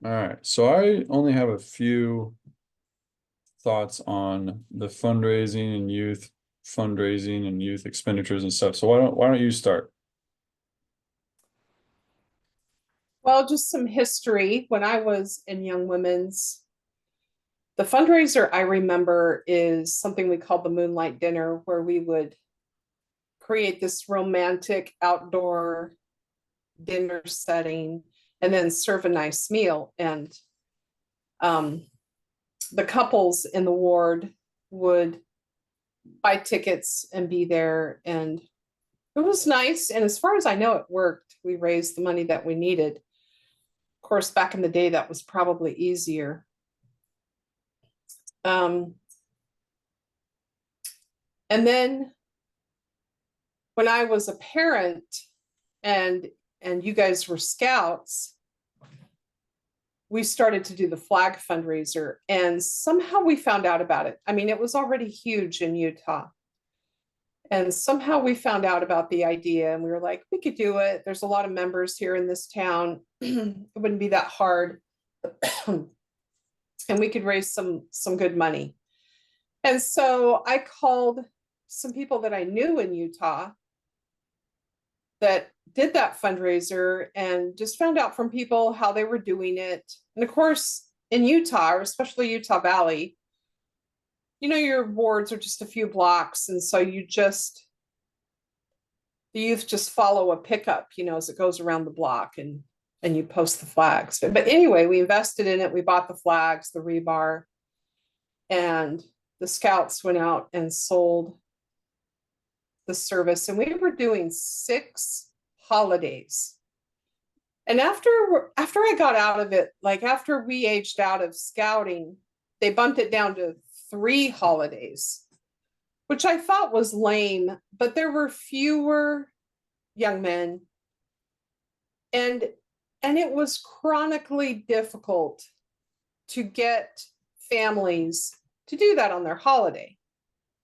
All right. So I only have a few thoughts on the fundraising and youth expenditures and stuff. So why don't you start? Well, just some history. When I was in Young Women's, the fundraiser I remember is something we called the Moonlight Dinner, where we would create this romantic outdoor dinner setting and then serve a nice meal. And um, the couples in the ward would buy tickets and be there. And it was nice. And as far as I know, it worked. We raised the money that we needed. Of course, back in the day, that was probably easier. Um, and then when I was a parent and you guys were scouts, we started to do the flag fundraiser and somehow we found out about it. I mean, it was already huge in Utah. And somehow we found out about the idea and we were like, we could do it. There's a lot of members here in this town. It wouldn't be that hard. And we could raise some good money. And so I called some people that I knew in Utah that did that fundraiser and just found out from people how they were doing it. And of course, in Utah, or especially Utah Valley, your wards are just a few blocks. And so the youth just follow a pickup, as it goes around the block and you post the flags. But anyway, we invested in it. We bought the flags, the rebar, and the scouts went out and sold the service. And we were doing 6 holidays. And after I got out of it, like after we aged out of scouting, they bumped it down to 3 holidays, which I thought was lame, but there were fewer young men. And it was chronically difficult to get families to do that on their holiday.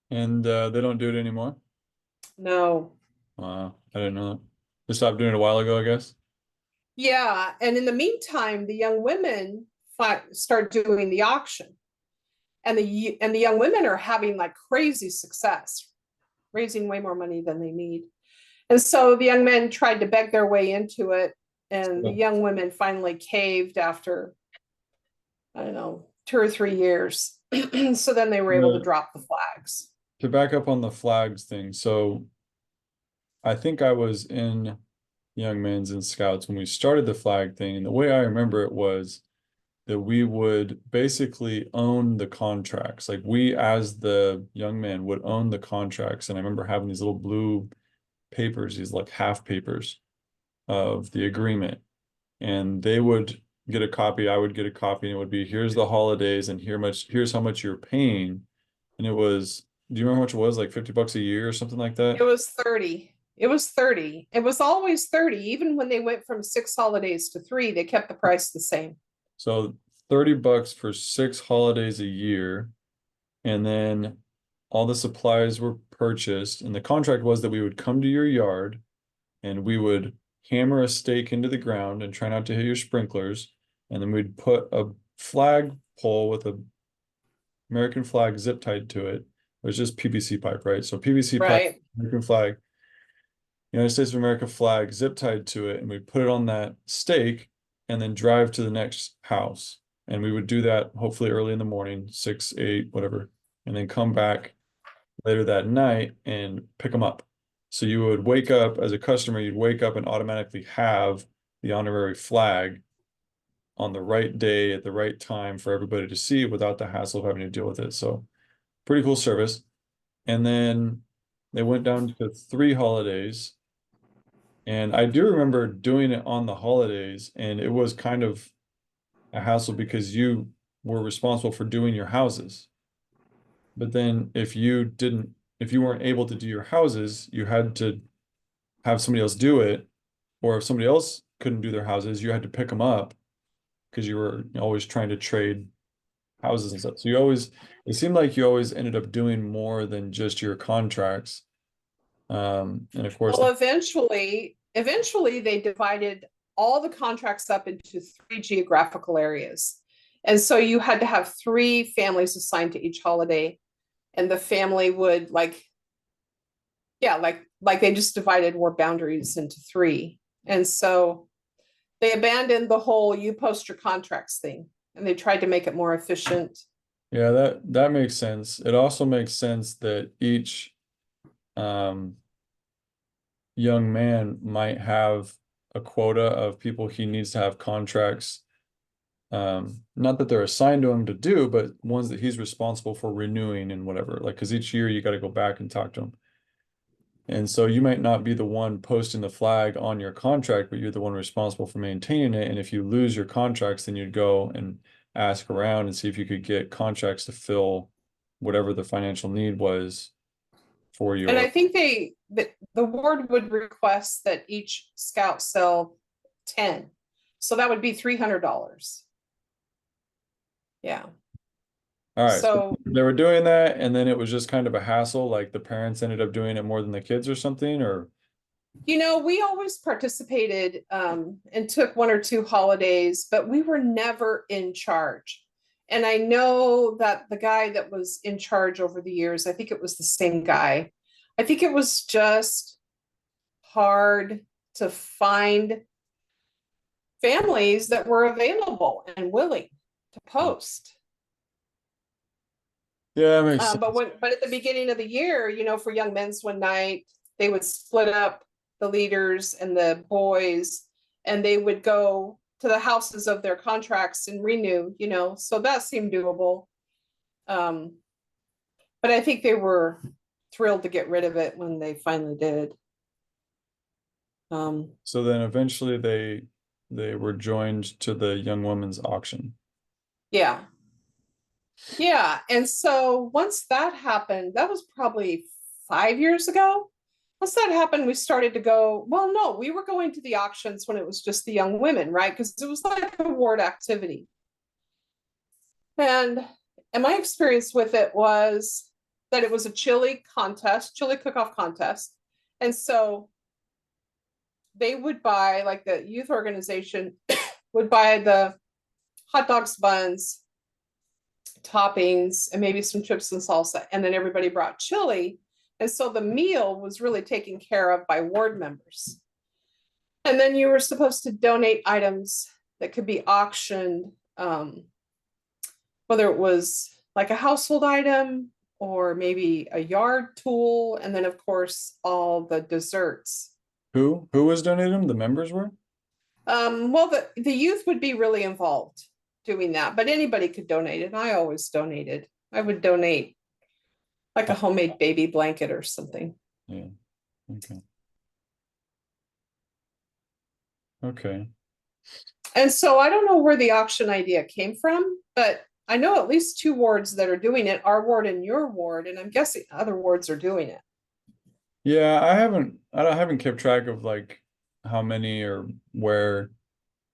And they don't do it anymore? No. Wow, I didn't know that. They stopped doing it a while ago, I guess. Yeah. And in the meantime, the young women start doing the auction. And the young women are having like crazy success, raising way more money than they need. And so the young men tried to beg their way into it. And the Yeah. young women finally caved after, I don't know, 2 or 3 years. So then they were able to Yeah. drop the flags. To back up on the flags thing, so I think I was in Young Men's and Scouts when we started the flag thing, and the way I remember it was that we would basically own the contracts. Like we, as the young men, would own the contracts. And I remember having these little blue papers, these like half papers of the agreement. And they would get a copy, I would get a copy, and it would be, here's the holidays and here's how much you're paying. And it was, do you remember how much it was? Like $50 a year or something like that? It was 30. It was 30. It was always 30. Even when they went from 6 holidays to 3, they kept the price the same. So $30 for 6 holidays a year. And then all the supplies were purchased. And the contract was that we would come to your yard and we would hammer a stake into the ground and try not to hit your sprinklers. And then we'd put a flag pole with a American flag zip tied to it. It was just PVC pipe, right? So PVC pipe, Right. American flag, United States of America flag zip tied to it, and we put it on that stake and then drive to the next house. And we would do that hopefully early in the morning, 6, 8, whatever, and then come back later that night and pick them up. So you would wake up as a customer, you'd wake up and automatically have the honorary flag on the right day at the right time for everybody to see without the hassle of having to deal with it. So pretty cool service. And then they went down to 3 holidays. And I do remember doing it on the holidays, and it was kind of a hassle because you were responsible for doing your houses. But then if you weren't able to do your houses, you had to have somebody else do it. Or if somebody else couldn't do their houses, you had to pick them up because you were always trying to trade houses and stuff. So it seemed like you always ended up doing more than just your contracts. And of course, Well, eventually they divided all the contracts up into 3 geographical areas. And so you had to have 3 families assigned to each holiday. And the family would yeah, like they just divided war boundaries into 3. And so they abandoned the whole you post your contracts thing and they tried to make it more efficient. Yeah, that makes sense. It also makes sense that each um young man might have a quota of people he needs to have contracts. Not that they're assigned to him to do, but ones that he's responsible for renewing and whatever. Like, because each year you got to go back and talk to him. And so you might not be the one posting the flag on your contract, but you're the one responsible for maintaining it. And if you lose your contracts, then you'd go and ask around and see if you could get contracts to fill whatever the financial need was for And I your. think the ward would request that each scout sell 10. So that would be $300. Yeah. All right, so So, they were doing that, and then it was just kind of a hassle, like the parents ended up doing it more than the kids or something, or we always participated and took 1 or 2 holidays, but we were never in charge. And I know that the guy that was in charge over the years, I think it was the same guy. I think it was just hard to find families that were available and willing to post. yeah, it makes sense. But at the beginning of the year, for Young Men's one night, they would split up the leaders and the boys, and they would go to the houses of their contracts and renew. So that seemed doable. Um, but I think they were thrilled to get rid of it when they finally did. So then eventually they were joined to the young women's auction. Yeah. Yeah. And so once that happened, that was probably 5 years ago. Once that happened, we started to go, well, no, we were going to the auctions when it was just the young women, right? Because it was like a ward activity. And my experience with it was that it was a chili cook-off contest. And so they would buy, like the youth organization would buy the hot dogs, buns, toppings, and maybe some chips and salsa. And then everybody brought chili. And so the meal was really taken care of by ward members. And then you were supposed to donate items that could be auctioned, whether it was like a household item or maybe a yard tool. And then, of course, all the desserts. Who was donating them? The members were? Well, the youth would be really involved doing that, but anybody could donate. And I always donated. I would donate like a homemade baby blanket or something. Yeah. Okay. Okay. And so I don't know where the auction idea came from, but I know at least 2 wards that are doing it, our ward and your ward, and I'm guessing other wards are doing it. Yeah, I haven't kept track of like how many or where,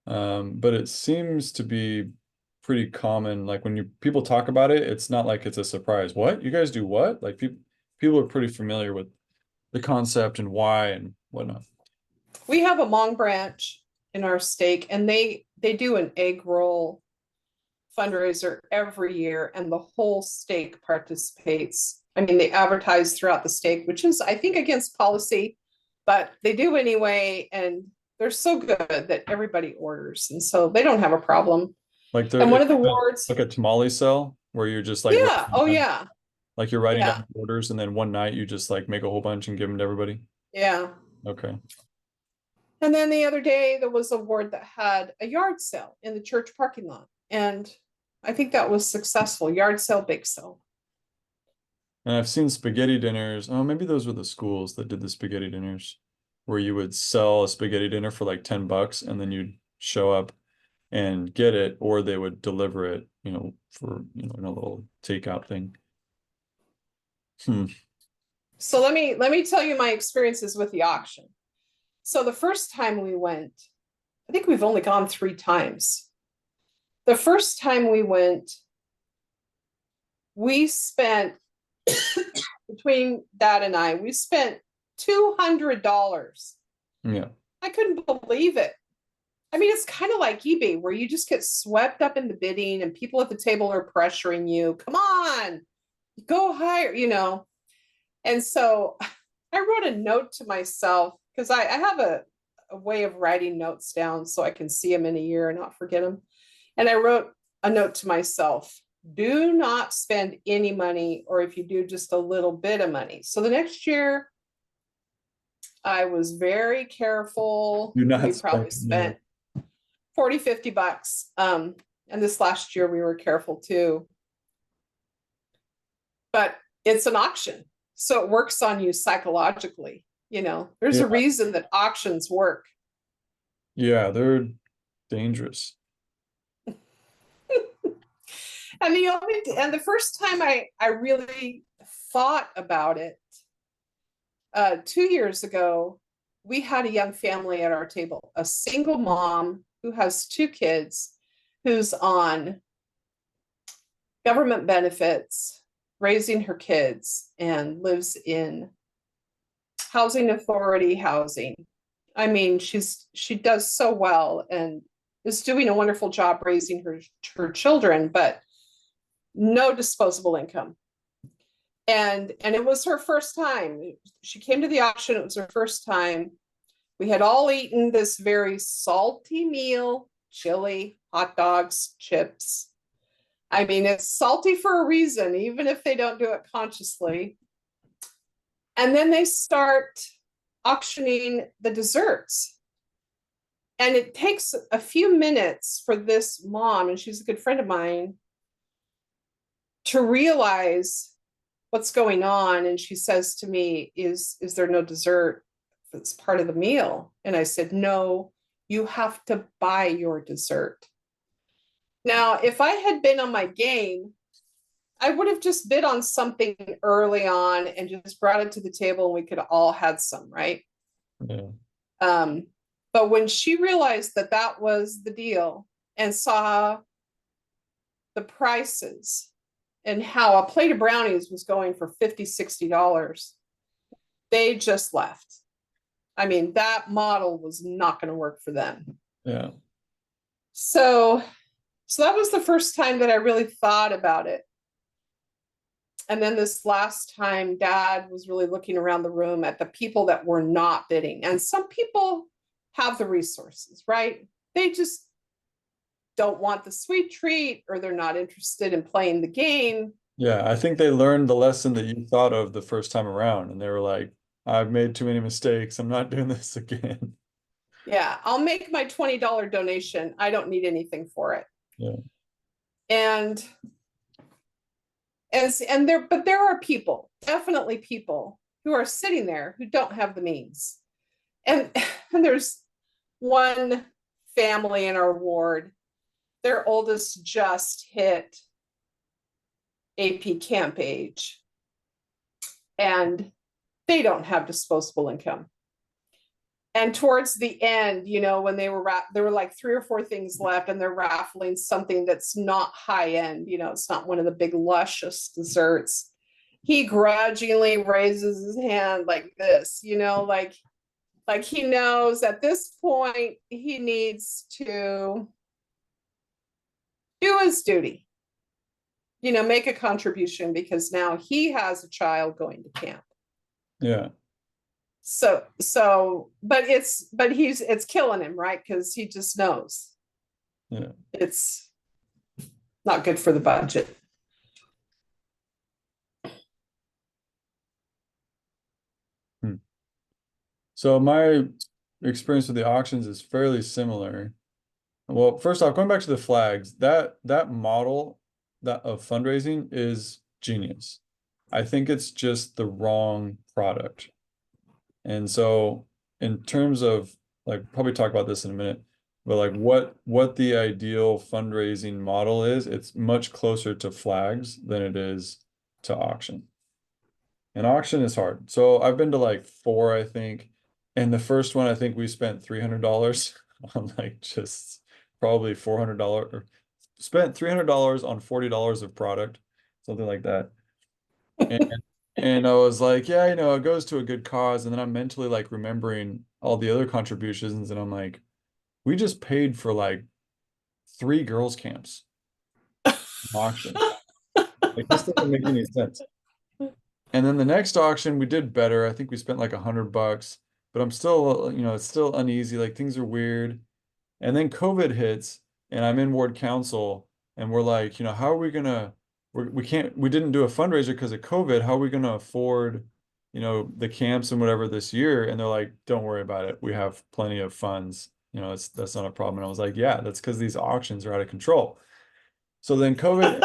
but it seems to be pretty common. Like when people talk about it, it's not like it's a surprise. What? You guys do what? Like people are pretty familiar with the concept and why and whatnot. We have a Long Branch in our stake, and they do an egg roll fundraiser every year, and the whole stake participates. I mean, they advertise throughout the stake, which is, I think, against policy, but they do anyway, and they're so good that everybody orders, and so they don't have a problem. Like And one it's of the wards, like a tamale cell where you're just like yeah, oh down, yeah, like you're writing yeah, down orders and then one night you just like make a whole bunch and give them to everybody. yeah. Okay. And then the other day there was a ward that had a yard sale in the church parking lot, and I think that was successful. Yard sale, bake sale. And I've seen spaghetti dinners. Oh, maybe those were the schools that did the spaghetti dinners where you would sell a spaghetti dinner for like $10 and then you'd show up and get it, or they would deliver it, for, in a little takeout thing. Hmm. So let me tell you my experiences with the auction. So the first time we went, I think we've only gone 3 times. The first time we went, we spent between Dad and I, we spent $200. Yeah. I couldn't believe it. I mean, it's kind of like eBay where you just get swept up in the bidding and people at the table are pressuring you. Come on, go higher, you know. And so I wrote a note to myself because I have a way of writing notes down so I can see them in a year and not forget them. And I wrote a note to myself, do not spend any money, or if you do, just a little bit of money. So the next year, I was very careful. Do We not spend probably any money. spent 40, $50. And this last year we were careful too. But it's an auction. So it works on you psychologically. You know, there's Yeah, a reason that auctions work. yeah, they're dangerous. And the first time I really thought about it, 2 years ago, we had a young family at our table, a single mom who has two kids, who's on government benefits, raising her kids, and lives in housing authority housing. I mean, she does so well and is doing a wonderful job raising her children, but no disposable income. And it was her first time. She came to the auction, it was her first time. We had all eaten this very salty meal, chili, hot dogs, chips. I mean, it's salty for a reason, even if they don't do it consciously. And then they start auctioning the desserts. And it takes a few minutes for this mom, and she's a good friend of mine, to realize what's going on. And she says to me, is there no dessert that's part of the meal? And I said, no, you have to buy your dessert. Now, if I had been on my game, I would have just bid on something early on and just brought it to the table and we could all had some, right? Yeah, Um, but when she realized that that was the deal and saw the prices and how a plate of brownies was going for $50, $60, they just left. I mean, that model was not going to work for them. yeah, So, so that was the first time that I really thought about it. And then this last time, Dad was really looking around the room at the people that were not bidding. And some people have the resources, right? They just don't want the sweet treat or they're not interested in playing the game. yeah. I think they learned the lesson that you thought of the first time around, and they were like, "I've made too many mistakes. I'm not doing this again." Yeah, I'll make my $20 donation. I don't need anything for it. Yeah, And and there, but there are people, definitely people who are sitting there who don't have the means. And, and there's one family in our ward, their oldest just hit AP camp age and they don't have disposable income. And towards the end, you know, when there were like three or four things left and they're raffling something that's not high end, you know, it's not one of the big luscious desserts. He grudgingly raises his hand like this, you know, like he knows at this point he needs to do his duty, you know, make a contribution because now he has a child going to camp. yeah, But it's killing him, right? Because he just knows yeah. it's not good for the budget. Hmm. So my experience with the auctions is fairly similar. Well, first off, going back to the flags, that model that of fundraising is genius. I think it's just the wrong product. And so in terms of like probably talk about this in a minute, but like what the ideal fundraising model is, it's much closer to flags than it is to auction. And auction is hard. So I've been to like four, I think. And the first one, I think we spent $300 on like just probably $400 or spent $300 on $40 of product, something like that. And and I was like, yeah, it goes to a good cause. And then I'm mentally like remembering all the other contributions, and I'm like, We just paid for like 3 girls' camps auction. Like this doesn't make any sense. And then the next auction, we did better. I think we spent like $100, but I'm still, it's still uneasy. Like things are weird. And then COVID hits, and I'm in ward council, and we're like, how are we gonna, we didn't do a fundraiser because of COVID. How are we gonna afford, the camps and whatever this year? And they're like, don't worry about it. We have plenty of funds. That's not a problem. And I was like, yeah, that's because these auctions are out of control. So then COVID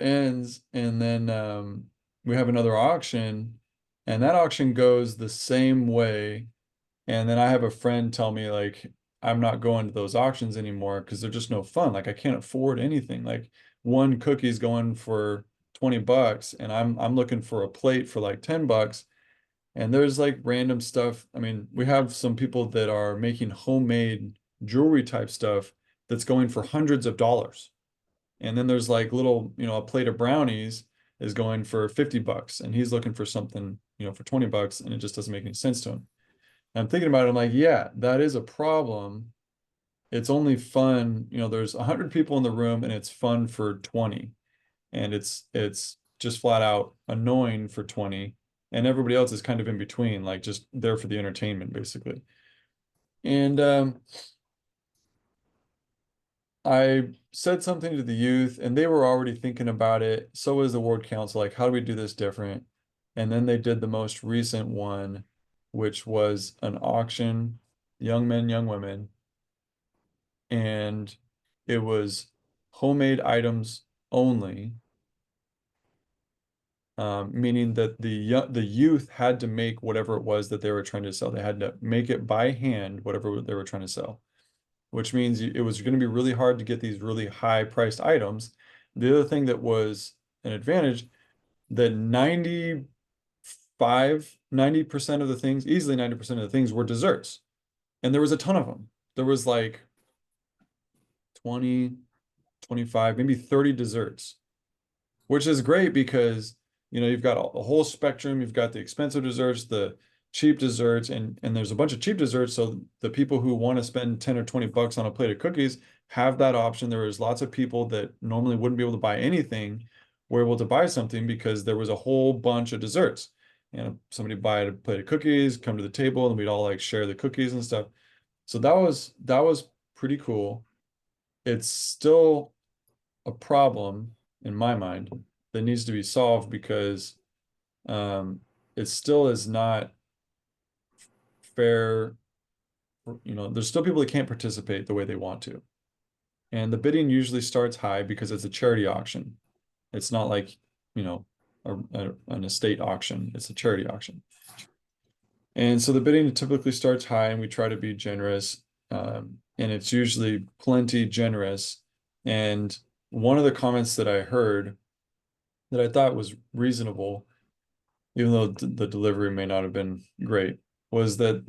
ends, and then we have another auction, and that auction goes the same way. And then I have a friend tell me like I'm not going to those auctions anymore because they're just no fun. Like I can't afford anything. Like one cookie's going for $20, and I'm looking for a plate for like $10. And there's like random stuff. I mean, we have some people that are making homemade jewelry type stuff that's going for hundreds of dollars. And then there's like little, a plate of brownies is going for $50, and he's looking for something, for $20, and it just doesn't make any sense to him. And I'm thinking about it, I'm like, yeah, that is a problem. It's only fun, there's 100 people in the room and it's fun for 20. And it's just flat out annoying for 20. And everybody else is kind of in between, like just there for the entertainment, basically. And I said something to the youth, and they were already thinking about it. So was the ward council, like, how do we do this different? And then they did the most recent one, which was an auction, young men, young women, and it was homemade items only, meaning that the youth had to make whatever it was that they were trying to sell. They had to make it by hand, whatever they were trying to sell, which means it was going to be really hard to get these really high priced items. The other thing that was an advantage, that 90% of the things, easily 90% of the things were desserts. And there was a ton of them. There was like 20, 25, maybe 30 desserts, which is great because you've got a whole spectrum. You've got the expensive desserts, the cheap desserts, and there's a bunch of cheap desserts. So the people who want to spend 10 or $20 on a plate of cookies have that option. There was lots of people that normally wouldn't be able to buy anything were able to buy something because there was a whole bunch of desserts. Somebody buy a plate of cookies, come to the table, and we'd all like share the cookies and stuff. So that was pretty cool. It's still a problem in my mind that needs to be solved because um, it still is not fair. There's still people that can't participate the way they want to. And the bidding usually starts high because it's a charity auction. It's not like, you know, an estate auction. It's a charity auction. And so the bidding typically starts high, and we try to be generous. And it's usually plenty generous. And one of the comments that I heard that I thought was reasonable, even though the delivery may not have been great, was that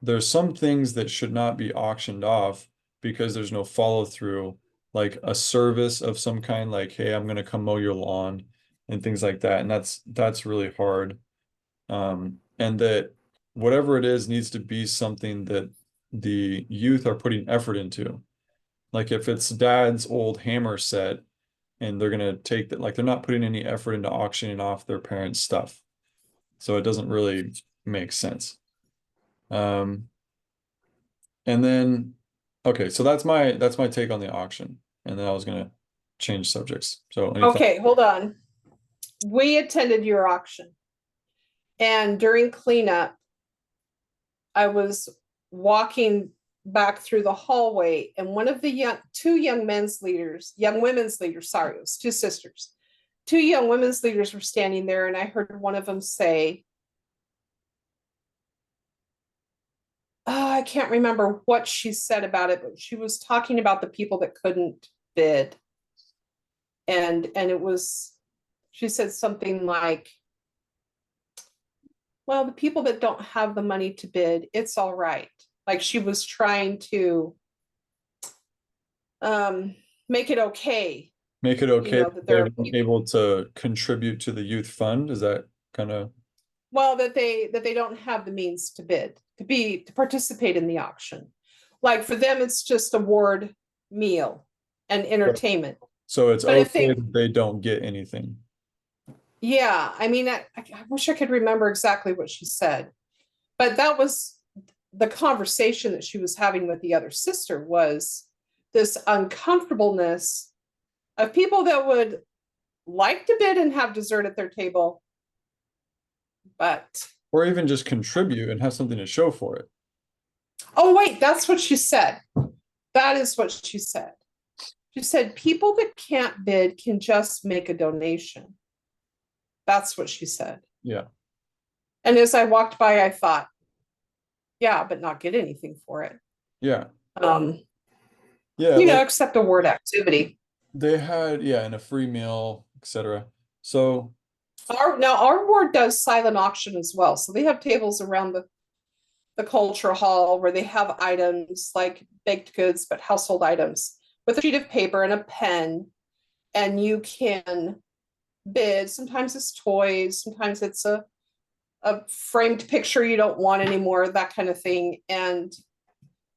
there's some things that should not be auctioned off because there's no follow through, like a service of some kind, like, hey, I'm gonna come mow your lawn and things like that. And that's really hard. And that whatever it is needs to be something that the youth are putting effort into. Like if it's dad's old hammer set and they're gonna take that, like they're not putting any effort into auctioning off their parents' stuff. So it doesn't really make sense. Um, and then, okay, so that's my take on the auction. And then I was gonna change subjects. So any thoughts? Okay, hold on. We attended your auction, and during cleanup, I was walking back through the hallway, and one of the two young women's leaders, sorry, it was two sisters. Two young women's leaders were standing there, and I heard one of them say, oh, I can't remember what she said about it, but she was talking about the people that couldn't bid. And it was, she said something like, well, the people that don't have the money to bid, it's all right. Like she was trying to make it okay, Make it okay that they there are weren't people. able to contribute to the youth fund? Is that kind of well, that they don't have the means to bid, to participate in the auction. Like for them, it's just award meal and entertainment. So it's But if okay they, that they don't get anything. yeah, I mean, I wish I could remember exactly what she said, but that was the conversation that she was having with the other sister, was this uncomfortableness of people that would like to bid and have dessert at their table, but Or even just contribute and have something to show for it. oh wait, that's what she said. That is what she said. She said people that can't bid can just make a donation. That's what she said. Yeah. And as I walked by, I thought, yeah, but not get anything for it. Yeah. Um, Yeah, like except a word activity. they had, yeah, and a free meal, etc. So, Our ward does silent auction as well. So they have tables around the culture hall where they have items like baked goods, but household items with a sheet of paper and a pen. And you can bid. Sometimes it's toys, sometimes it's a framed picture you don't want anymore, that kind of thing. And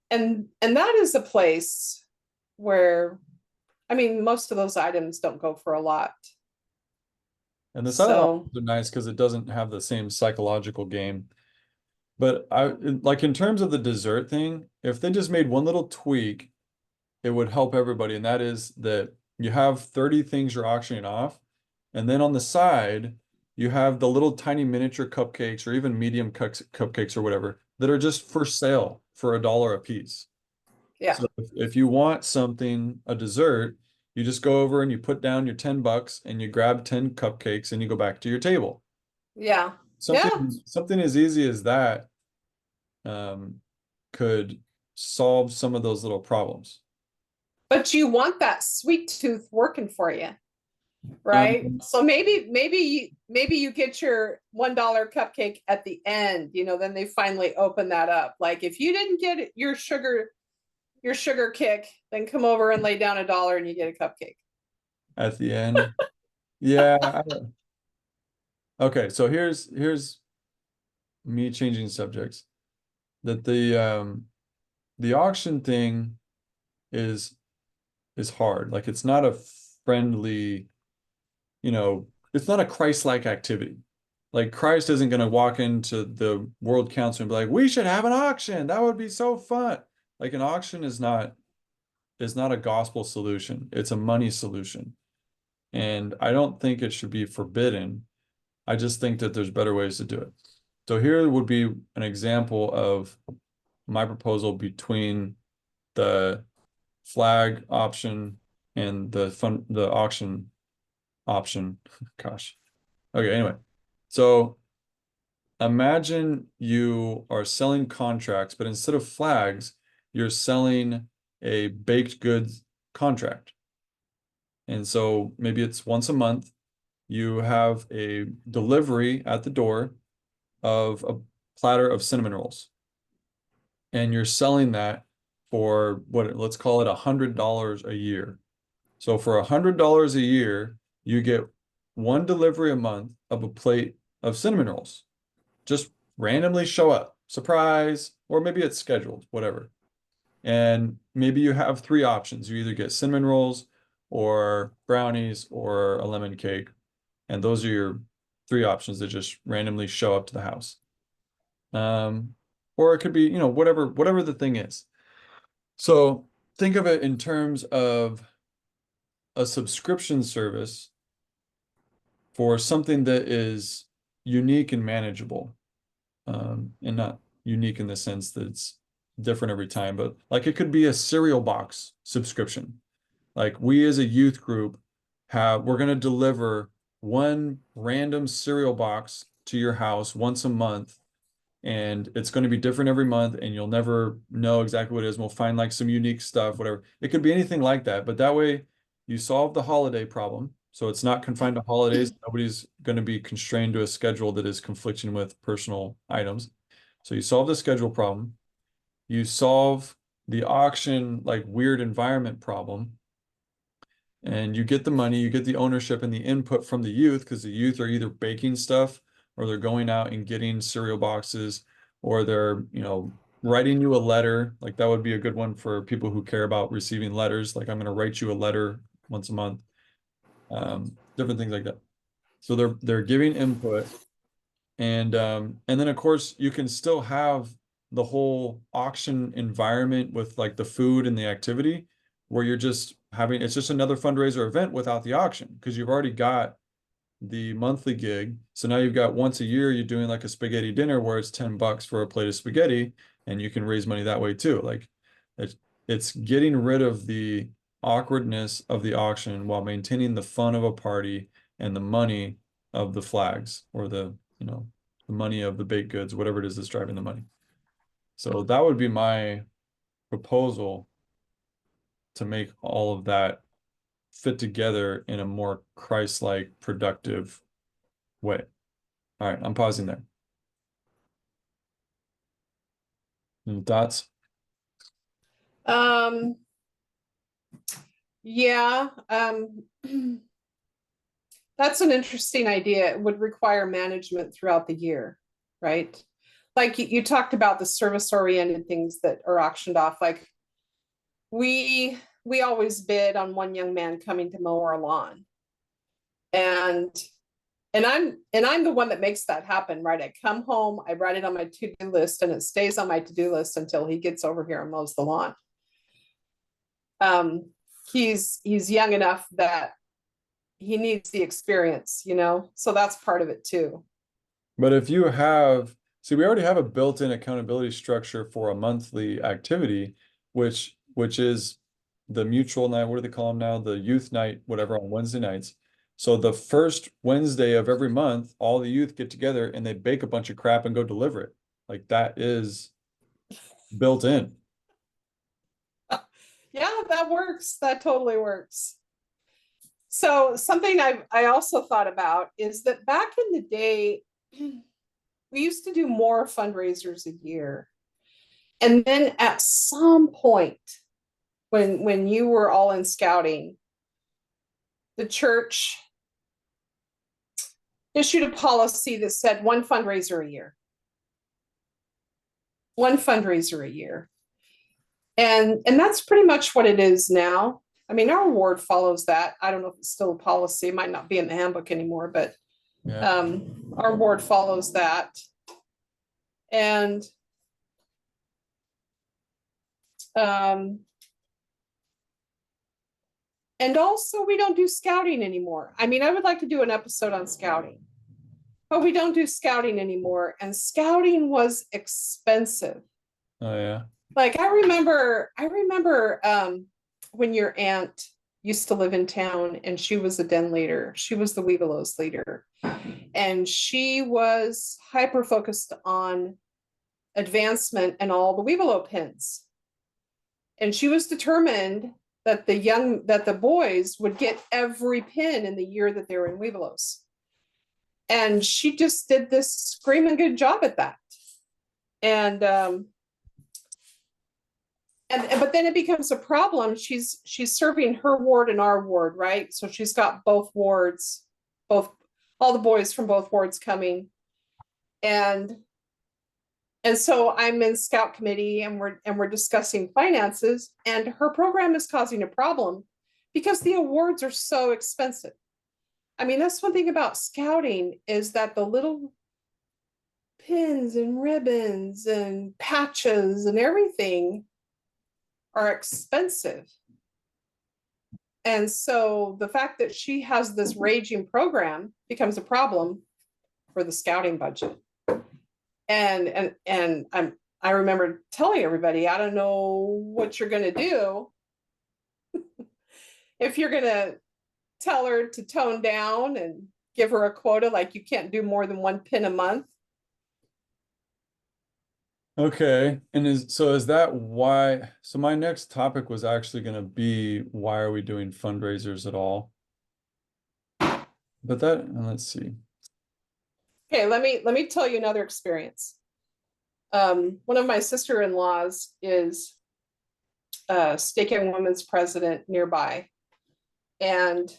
that is a place where, I mean, most of those items don't go for a lot. and the silent So options are nice because it doesn't have the same psychological game. But like in terms of the dessert thing, if they just made one little tweak, it would help everybody. And that is that you have 30 things you're auctioning off. And then on the side, you have the little tiny miniature cupcakes or even medium cupcakes or whatever that are just for sale for $1 a piece. yeah, So if you want something, a dessert, you just go over and you put down your $10 and you grab 10 cupcakes and you go back to your table. yeah, yeah. Something as easy as that um, could solve some of those little problems. But you want that sweet tooth working for you, right? Um, So maybe you get your $1 cupcake at the end, then they finally open that up. Like if you didn't get your sugar kick, then come over and lay down $1 and you get a cupcake. at the end, yeah. Okay, so here's me changing subjects. That the auction thing is is hard. Like it's not a friendly, it's not a Christ-like activity. Like Christ isn't going to walk into the World Council and be like, "We should have an auction. That would be so fun." Like an auction is not a gospel solution. It's a money solution. And I don't think it should be forbidden. I just think that there's better ways to do it. So here would be an example of my proposal between the flag option and the auction option. Gosh. Okay, anyway. So imagine you are selling contracts, but instead of flags, you're selling a baked goods contract. And so maybe it's once a month, you have a delivery at the door of a platter of cinnamon rolls. And you're selling that for let's call it $100 a year. So for $100 a year, you get one delivery a month of a plate of cinnamon rolls. Just randomly show up, surprise, or maybe it's scheduled, whatever. And maybe you have three options. You either get cinnamon rolls or brownies or a lemon cake. And those are your three options that just randomly show up to the house. Um, or it could be, whatever the thing is. So think of it in terms of a subscription service for something that is unique and manageable. And not unique in the sense that it's different every time, but like it could be a cereal box subscription. Like we as a youth group we're going to deliver one random cereal box to your house once a month, and it's going to be different every month, and you'll never know exactly what it is. And we'll find like some unique stuff, whatever. It could be anything like that, but that way you solve the holiday problem. So it's not confined to holidays. Nobody's going to be constrained to a schedule that is conflicting with personal items. So you solve the schedule problem. You solve the auction, like weird environment problem. And you get the money, you get the ownership and the input from the youth because the youth are either baking stuff or they're going out and getting cereal boxes, or they're, writing you a letter. Like that would be a good one for people who care about receiving letters. Like I'm going to write you a letter once a month. Different things like that. So they're giving input, and then of course you can still have the whole auction environment with like the food and the activity where you're just having it's just another fundraiser event without the auction because you've already got the monthly gig. So now you've got once a year you're doing like a spaghetti dinner where it's $10 for a plate of spaghetti and you can raise money that way too. Like it's it's getting rid of the awkwardness of the auction while maintaining the fun of a party and the money of the flags or the money of the baked goods, whatever it is that's driving the money. So that would be my proposal to make all of that fit together in a more Christ-like, productive way. All right, I'm pausing there. Any thoughts? Um, yeah, that's an interesting idea. It would require management throughout the year, right? Like you talked about the service-oriented things that are auctioned off. Like we always bid on one young man coming to mow our lawn. And I'm the one that makes that happen, right? I come home, I write it on my to-do list, and it stays on my to-do list until he gets over here and mows the lawn. He's young enough that he needs the experience, so that's part of it too. But if you have, see, we already have a built-in accountability structure for a monthly activity, which is the mutual night. What do they call them now? The youth night, whatever, on Wednesday nights. So the first Wednesday of every month, all the youth get together and they bake a bunch of crap and go deliver it. Like that is built in. Yeah, that works. That totally works. So something I also thought about is that back in the day, we used to do more fundraisers a year. And then at some point, when you were all in scouting, the church issued a policy that said one fundraiser a year. One fundraiser a year. And that's pretty much what it is now. I mean, our ward follows that. I don't know if it's still a policy, it might not be in the handbook anymore, but Yeah. our ward follows that. And um, and also we don't do scouting anymore. I mean, I would like to do an episode on scouting, but we don't do scouting anymore. And scouting was expensive. Oh yeah. Like I remember when your aunt used to live in town and she was a den leader. She was the Webelos leader. And she was hyper focused on advancement and all the Webelo pins. And she was determined that the boys would get every pin in the year that they were in Webelos. And she just did this screaming good job at that. And but then it becomes a problem. She's serving her ward and our ward, right? So she's got both wards, both all the boys from both wards coming. And so I'm in scout committee and we're discussing finances, and her program is causing a problem because the awards are so expensive. I mean, that's one thing about scouting is that the little pins and ribbons and patches and everything are expensive. And so the fact that she has this raging program becomes a problem for the scouting budget. And I remember telling everybody, I don't know what you're going to do if you're going to tell her to tone down and give her a quota, like you can't do more than one pin a month. Okay. And is that why? So my next topic was actually going to be why are we doing fundraisers at all? But let's see. Okay, let me tell you another experience. One of my sister-in-laws is Stake and Women's president nearby, and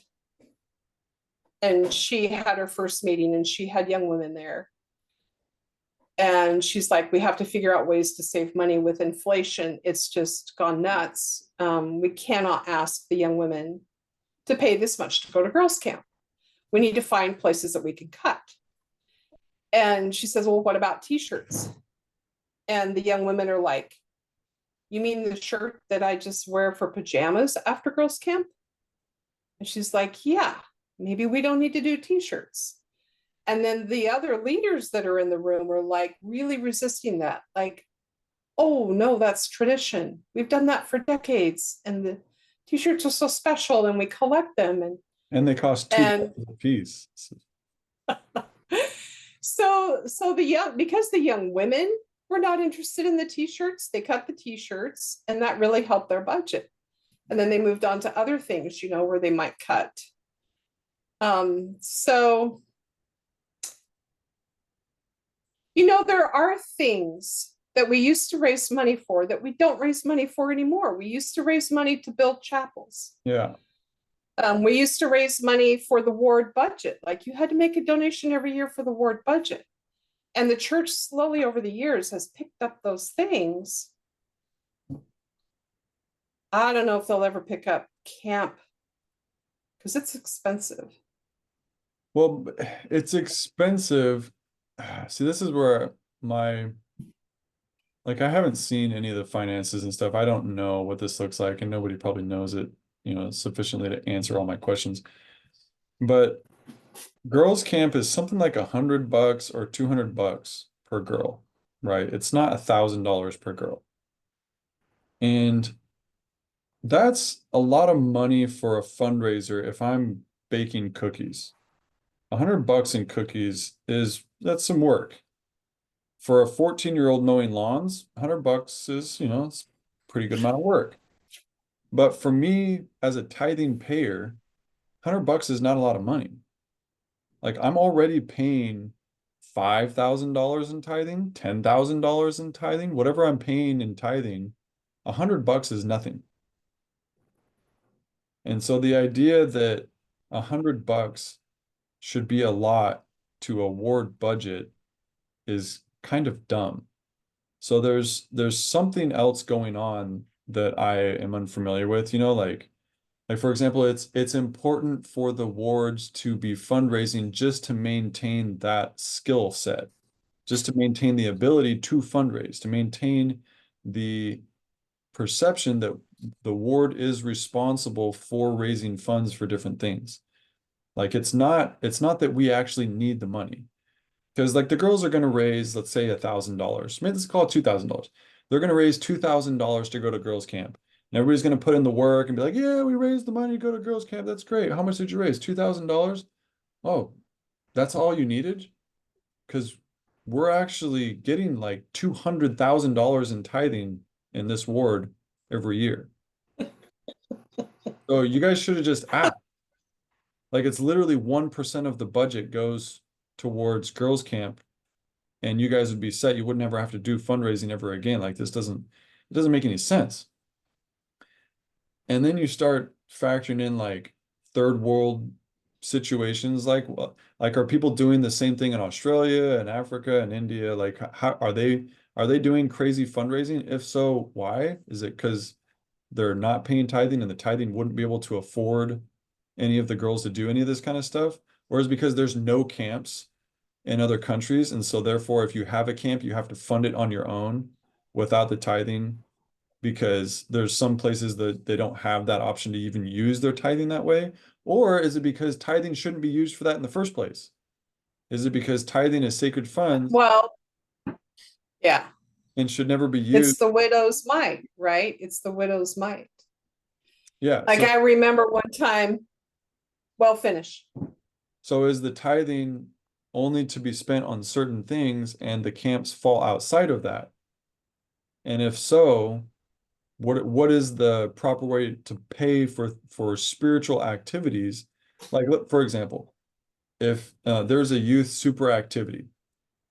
and she had her first meeting and she had young women there. And she's like, we have to figure out ways to save money with inflation. It's just gone nuts. We cannot ask the young women to pay this much to go to girls' camp. We need to find places that we can cut. And she says, well, what about t-shirts? And the young women are like, you mean the shirt that I just wear for pajamas after girls' camp? And she's like, yeah, maybe we don't need to do t-shirts. And then the other leaders that are in the room are like really resisting that. Like, oh no, that's tradition. We've done that for decades. And the t-shirts are so special and we collect them. And they cost And $2 a piece. so the young, because the young women were not interested in the t-shirts, they cut the t-shirts and that really helped their budget. And then they moved on to other things, you know, where they might cut. So, you know, there are things that we used to raise money for that we don't raise money for anymore. We used to raise money to build chapels. Yeah. We used to raise money for the ward budget. Like you had to make a donation every year for the ward budget. And the church slowly over the years has picked up those things. I don't know if they'll ever pick up camp because it's expensive. Well, it's expensive. See, this is where my, like, I haven't seen any of the finances and stuff. I don't know what this looks like, and nobody probably knows it, you know, sufficiently to answer all my questions. But girls' camp is something like $100 or $200 per girl, right? It's not $1,000 per girl. And that's a lot of money for a fundraiser if I'm baking cookies. $100 in cookies that's some work. For a 14-year-old mowing lawns, $100 is, you know, it's a pretty good amount of work. But for me as a tithing payer, $100 is not a lot of money. Like I'm already paying $5,000 in tithing, $10,000 in tithing, whatever I'm paying in tithing, $100 is nothing. And so the idea that $100 should be a lot to a ward budget is kind of dumb. So there's something else going on that I am unfamiliar with, you know, like for example, it's important for the wards to be fundraising just to maintain that skill set, just to maintain the ability to fundraise, to maintain the perception that the ward is responsible for raising funds for different things. Like it's not that we actually need the money. Because like the girls are going to raise, let's say $1,000. Maybe let's call it $2,000. They're going to raise $2,000 to go to girls' camp. And everybody's going to put in the work and be like, yeah, we raised the money to go to girls' camp. That's great. How much did you raise? $2,000? Oh, that's all you needed? Because we're actually getting like $200,000 in tithing in this ward every year. So you guys should have just asked. Like it's literally 1% of the budget goes towards girls' camp and you guys would be set. You would never have to do fundraising ever again. Like this it doesn't make any sense. And then you start factoring in like third world situations, like are people doing the same thing in Australia and Africa and India? Like how are they doing crazy fundraising? If so, why? Is it because they're not paying tithing and the tithing wouldn't be able to afford any of the girls to do any of this kind of stuff? Or is it because there's no camps in other countries. And so therefore, if you have a camp, you have to fund it on your own without the tithing because there's some places that they don't have that option to even use their tithing that way? Or is it because tithing shouldn't be used for that in the first place? Is it because tithing is sacred funds Well, yeah, and should never be it's used? the widow's mite, right? It's the widow's mite. Yeah. Like I remember one time, well, finish. So is the tithing only to be spent on certain things and the camps fall outside of that? And if so, what is the proper way to pay for spiritual activities? Like, for example, if there's a youth super activity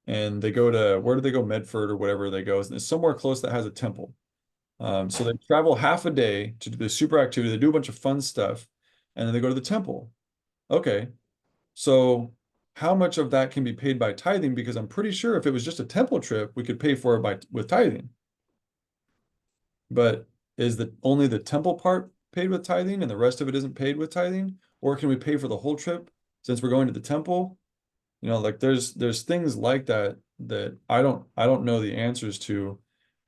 and they go to, where do they go? Medford or whatever they go. It's somewhere close that has a temple. So they travel half a day to do the super activity. They do a bunch of fun stuff and then they go to the temple. Okay. So how much of that can be paid by tithing? Because I'm pretty sure if it was just a temple trip, we could pay for it by with tithing. But is the only the temple part paid with tithing and the rest of it isn't paid with tithing? Or can we pay for the whole trip since we're going to the temple? You know, like there's things like that that I don't know the answers to,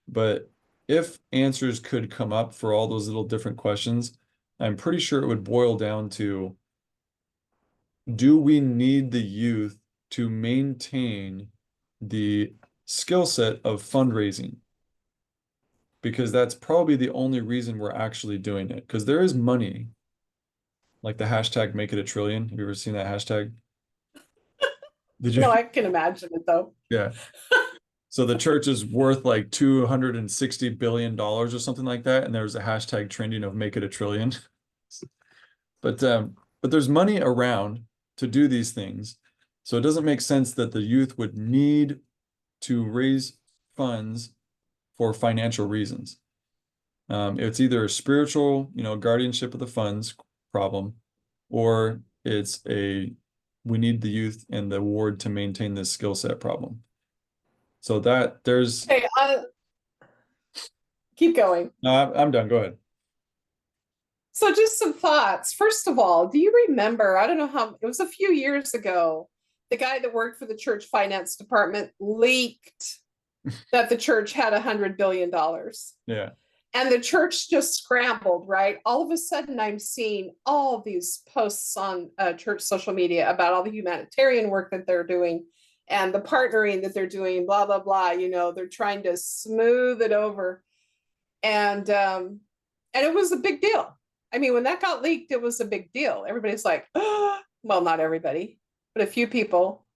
but if answers could come up for all those little different questions, I'm pretty sure it would boil down to, do we need the youth to maintain the skill set of fundraising? Because that's probably the only reason we're actually doing it. Because there is money, like the hashtag make it a trillion. Have you ever seen that hashtag? Did you? No, I can imagine it though. Yeah. So the church is worth like $260 billion or something like that. And there's a hashtag trending of make it a trillion. But there's money around to do these things. So it doesn't make sense that the youth would need to raise funds for financial reasons. It's either a spiritual, guardianship of the funds problem, or it's a we need the youth and the ward to maintain this skill set problem. So that there's Okay, keep going. no, I'm done. Go ahead. So just some thoughts. First of all, do you remember, I don't know how, it was a few years ago, the guy that worked for the church finance department leaked that the church had $100 billion. Yeah. And the church just scrambled, right? All of a sudden, I'm seeing all these posts on church social media about all the humanitarian work that they're doing and the partnering that they're doing, blah, blah, blah. They're trying to smooth it over. And it was a big deal. I mean, when that got leaked, it was a big deal. Everybody's like, oh, well, not everybody, but a few people.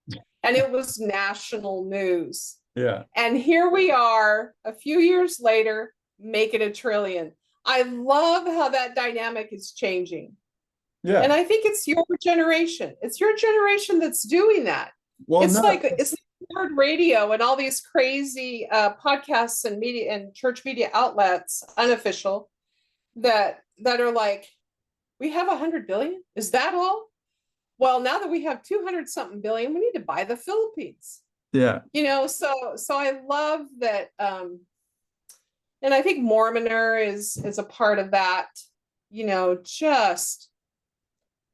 And it was national news. Yeah. And here we are a few years later, make it a trillion. I love how that dynamic is changing. Yeah. And I think it's your generation. It's your generation that's doing that. Well, It's no. like word radio and all these crazy podcasts and media and church media outlets, unofficial, that are like, we have 100 billion. Is that all? Well, now that we have 200 something billion, we need to buy the Philippines. Yeah. So I love that. And I think Mormoner is a part of that, just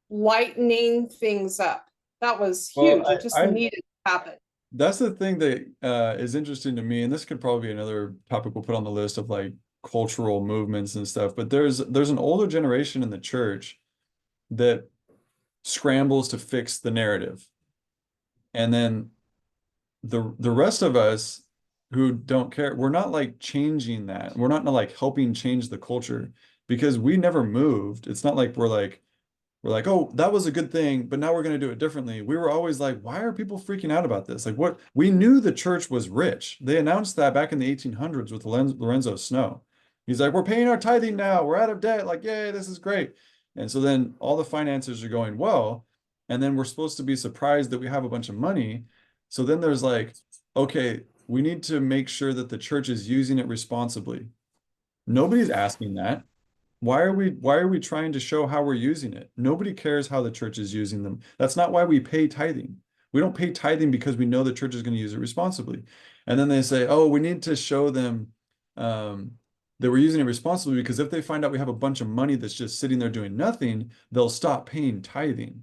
lightening things up. That was Well, huge. It just needed to happen. that's the thing that is interesting to me, and this could probably be another topic we'll put on the list of like cultural movements and stuff. But there's an older generation in the church that scrambles to fix the narrative, and then the rest of us who don't care, we're not like changing that. We're not like helping change the culture because we never moved. It's not like we're like, oh, that was a good thing, but now we're going to do it differently. We were always like, why are people freaking out about this? Like, what? We knew the church was rich. They announced that back in the 1800s with Lorenzo Snow. He's like, we're paying our tithing now. We're out of debt. Like, yay, this is great. And so then all the finances are going well. And then we're supposed to be surprised that we have a bunch of money. So then there's like, okay, we need to make sure that the church is using it responsibly. Nobody's asking that. Why are we trying to show how we're using it? Nobody cares how the church is using them. That's not why we pay tithing. We don't pay tithing because we know the church is going to use it responsibly. And then they say, oh, we need to show them that we're using it responsibly because if they find out we have a bunch of money that's just sitting there doing nothing, they'll stop paying tithing.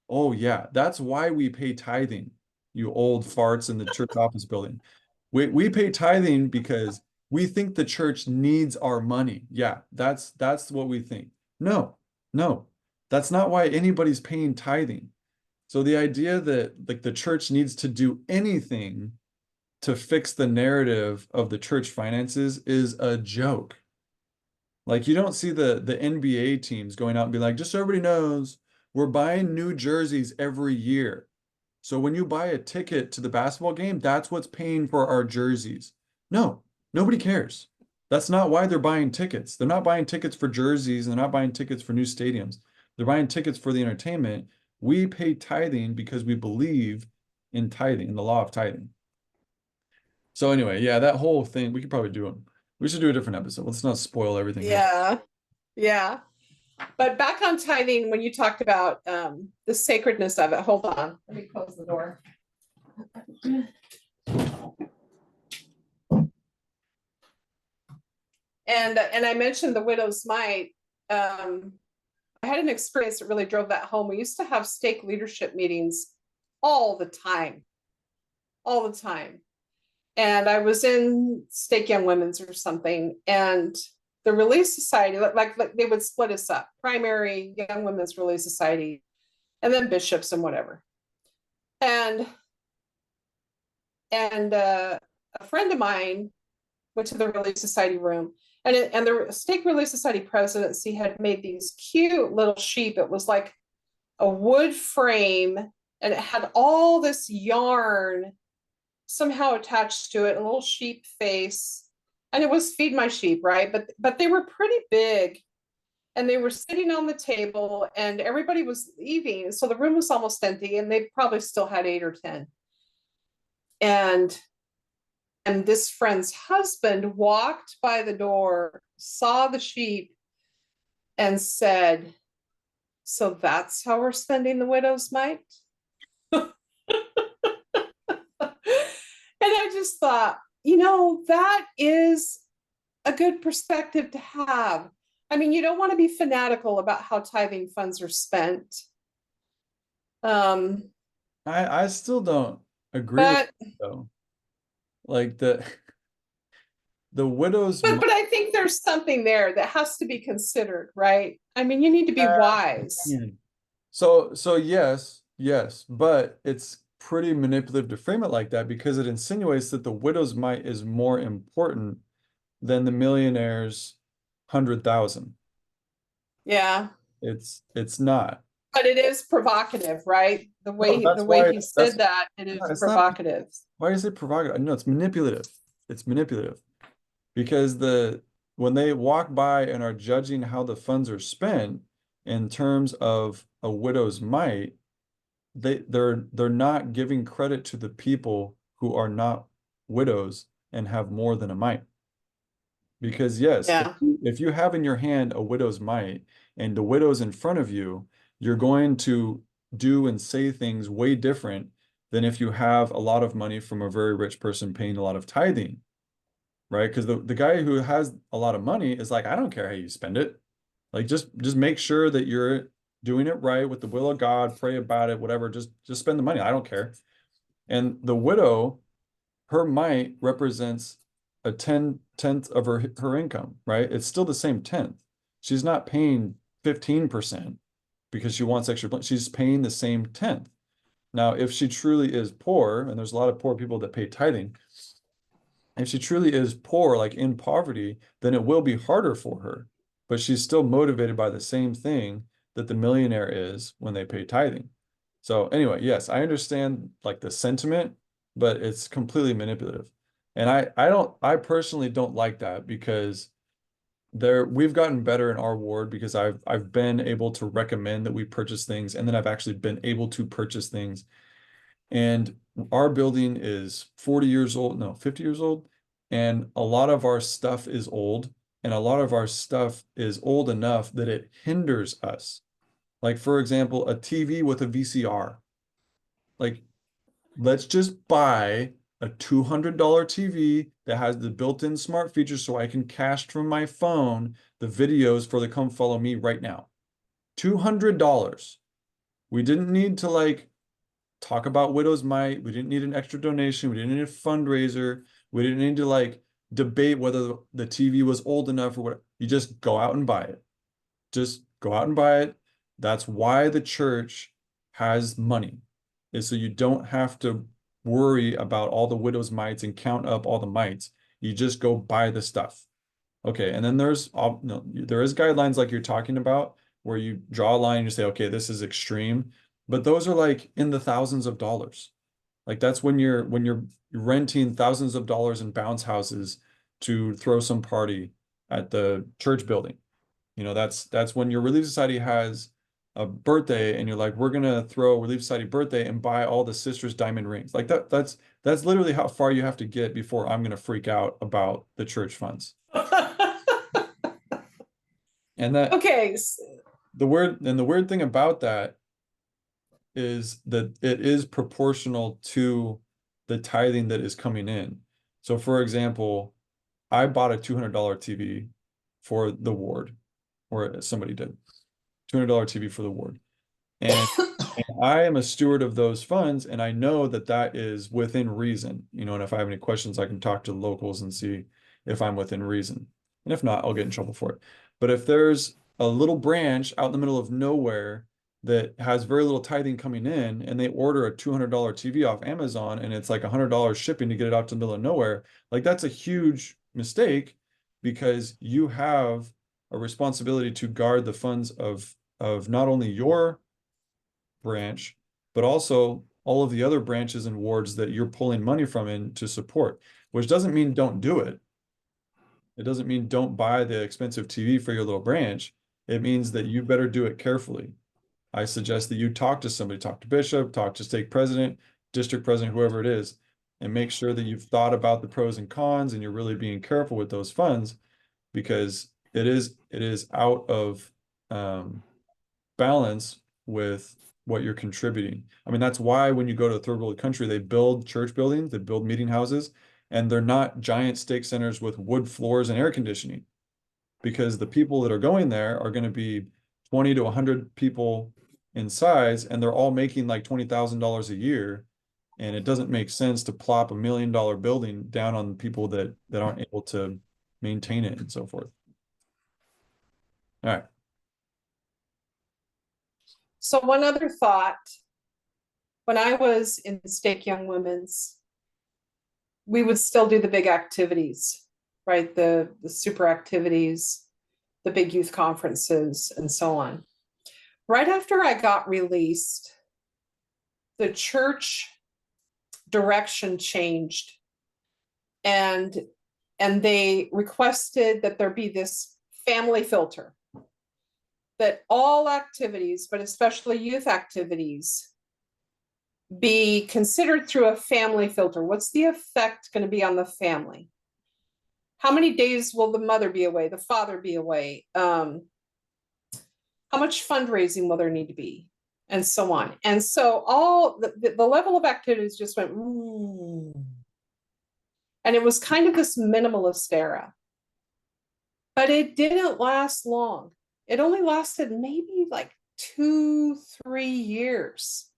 Oh yeah, that's why we pay tithing, you old farts in the church office building. We pay tithing because we think the church needs our money. Yeah, that's what we think. No, no, that's not why anybody's paying tithing. So the idea that like the church needs to do anything to fix the narrative of the church finances is a joke. Like you don't see the NBA teams going out and be like, just so everybody knows, we're buying new jerseys every year. So when you buy a ticket to the basketball game, that's what's paying for our jerseys. No, nobody cares. That's not why they're buying tickets. They're not buying tickets for jerseys. They're not buying tickets for new stadiums. They're buying tickets for the entertainment. We pay tithing because we believe in tithing, in the law of tithing. So anyway, yeah, that whole thing, we could probably do it. We should do a different episode. Let's not spoil everything here. Yeah. Yeah. But back on tithing, when you talked about the sacredness of it, hold on, let me close the door. And I mentioned the widow's mite. I had an experience that really drove that home. We used to have stake leadership meetings all the time, all the time. And I was in Stake Young Women's or something, and the Relief Society, like they would split us up: primary, Young Women's Relief Society, and then bishops and whatever. And a friend of mine went to the Relief Society room, and the Stake Relief Society presidency had made these cute little sheep. It was like a wood frame, and it had all this yarn somehow attached to it, a little sheep face, and it was feed my sheep, right? But they were pretty big, and they were sitting on the table, and everybody was leaving, so the room was almost empty, and they probably still had 8 or 10. And this friend's husband walked by the door, saw the sheep, and said, "So that's how we're spending the widow's mite?" And I just thought, that is a good perspective to have. I mean, you don't want to be fanatical about how tithing funds are spent. Um, I still don't agree with but it, though. Like the widow's but I think there's something there that has to be considered, right? I mean, you need to be wise. mite. So yes, but it's pretty manipulative to frame it like that because it insinuates that the widow's mite is more important than the millionaire's 100,000. Yeah. It's not. But it is provocative, right? The No, way that's the way why he that's said that, it no, is it's not. provocative. Why is it provocative? No, it's manipulative. It's manipulative because when they walk by and are judging how the funds are spent in terms of a widow's mite, they're not giving credit to the people who are not widows and have more than a mite. Because yes, Yeah. if you have in your hand a widow's mite and the widow's in front of you, you're going to do and say things way different than if you have a lot of money from a very rich person paying a lot of tithing, right? Because the guy who has a lot of money is like, I don't care how you spend it. Like just make sure that you're doing it right with the will of God, pray about it, whatever. Just spend the money. I don't care. And the widow, her mite represents a tenth of her income, right? It's still the same tenth. She's not paying 15% because she wants extra. She's paying the same tenth. Now, if she truly is poor, and there's a lot of poor people that pay tithing, if she truly is poor, like in poverty, then it will be harder for her. But she's still motivated by the same thing that the millionaire is when they pay tithing. So anyway, yes, I understand like the sentiment, but it's completely manipulative. And I personally don't like that because we've gotten better in our ward because I've been able to recommend that we purchase things and then I've actually been able to purchase things. And our building is 40 years old, no, 50 years old. And a lot of our stuff is old. And a lot of our stuff is old enough that it hinders us. Like, for example, a TV with a VCR. Like, let's just buy a $200 TV that has the built-in smart features so I can cast from my phone the videos for the Come Follow Me right now. $200. We didn't need to like talk about Widow's Mite. We didn't need an extra donation. We didn't need a fundraiser. We didn't need to like debate whether the TV was old enough or what. You just go out and buy it. Just go out and buy it. That's why the church has money, is so you don't have to worry about all the widow's mites and count up all the mites. You just go buy the stuff. Okay, and then no, there is guidelines like you're talking about where you draw a line and you say, okay, this is extreme, but those are like in the thousands of dollars. Like that's when you're renting thousands of dollars in bounce houses to throw some party at the church building. That's when your Relief Society has a birthday and you're like, we're gonna throw a Relief Society birthday and buy all the sisters diamond rings. Like that's literally how far you have to get before I'm gonna freak out about the church funds. And that Okay. the weird thing about that is that it is proportional to the tithing that is coming in. So for example, I bought a $200 TV for the ward, or somebody did. $200 TV for the ward. And I am a steward of those funds, and I know that that is within reason, and if I have any questions, I can talk to the locals and see if I'm within reason. And if not, I'll get in trouble for it. But if there's a little branch out in the middle of nowhere that has very little tithing coming in, and they order a $200 TV off Amazon, and it's like $100 shipping to get it out to the middle of nowhere, like that's a huge mistake because you have a responsibility to guard the funds of not only your branch, but also all of the other branches and wards that you're pulling money from in to support, which doesn't mean don't do it. It doesn't mean don't buy the expensive TV for your little branch. It means that you better do it carefully. I suggest that you talk to somebody, talk to Bishop, talk to stake president, district president, whoever it is, and make sure that you've thought about the pros and cons and you're really being careful with those funds because it is out of balance with what you're contributing. I mean, that's why when you go to a third world country, they build church buildings, they build meeting houses, and they're not giant stake centers with wood floors and air conditioning because the people that are going there are going to be 20 to 100 people in size, and they're all making like $20,000 a year. And it doesn't make sense to plop $1 million building down on people that aren't able to maintain it and so forth. All right. So one other thought, when I was in Stake Young Women's, we would still do the big activities, right? The super activities, the big youth conferences, and so on. Right after I got released, the church direction changed, and they requested that there be this family filter, that all activities, but especially youth activities, be considered through a family filter. What's the effect going to be on the family? How many days will the mother be away, the father be away? How much fundraising will there need to be? And so on. And so all the level of activities just went, ooh. And it was kind of this minimalist era. But it didn't last long. It only lasted maybe like 2-3 years.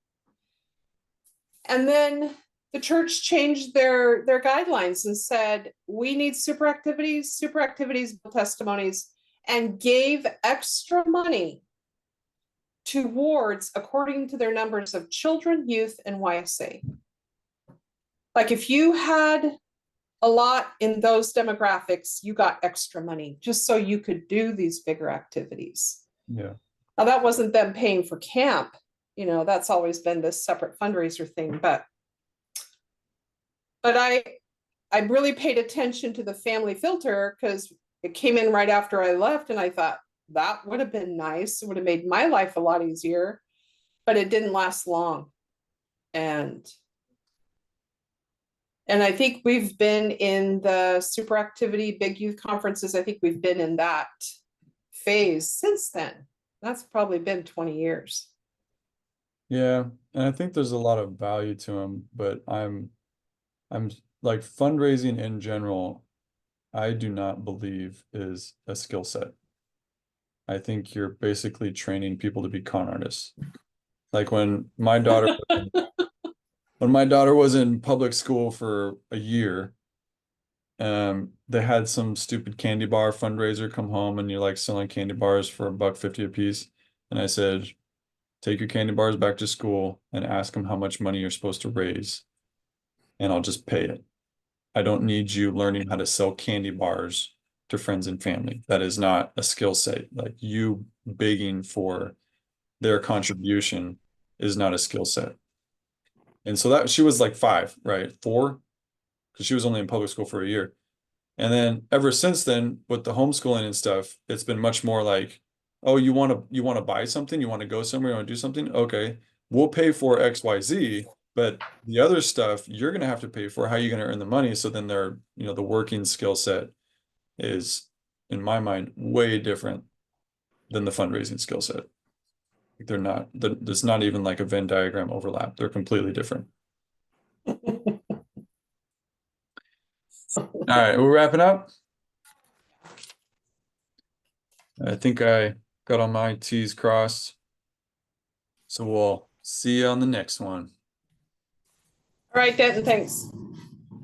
And then the church changed their guidelines and said, we need super activities, testimonies, and gave extra money to wards according to their numbers of children, youth, and YSA. Like if you had a lot in those demographics, you got extra money just so you could do these bigger activities. Yeah. Now that wasn't them paying for camp, that's always been this separate fundraiser thing, but I really paid attention to the family filter because it came in right after I left, and I thought that would have been nice. It would have made my life a lot easier, but it didn't last long. And I think we've been in the super activity, big youth conferences. I think we've been in that phase since then. That's probably been 20 years. Yeah, and I think there's a lot of value to them, but I'm like fundraising in general, I do not believe is a skill set. I think you're basically training people to be con artists. Like when my daughter was in public school for a year, they had some stupid candy bar fundraiser come home and you're like selling candy bars for $1.50 a piece. And I said, take your candy bars back to school and ask them how much money you're supposed to raise, and I'll just pay it. I don't need you learning how to sell candy bars to friends and family. That is not a skill set. Like you begging for their contribution is not a skill set. And so that she was like 5, right? 4, because she was only in public school for a year. And then ever since then, with the homeschooling and stuff, it's been much more like, oh, you want to buy something, you want to go somewhere, you want to do something? Okay, we'll pay for XYZ, but the other stuff you're gonna have to pay for. How are you gonna earn the money? So then the working skill set is, in my mind, way different than the fundraising skill set. They're not, there's not even like a Venn diagram overlap. They're completely different. All right, we're wrapping up. I think I got all my T's crossed. So we'll see you on the next one. All right, Denton, thanks.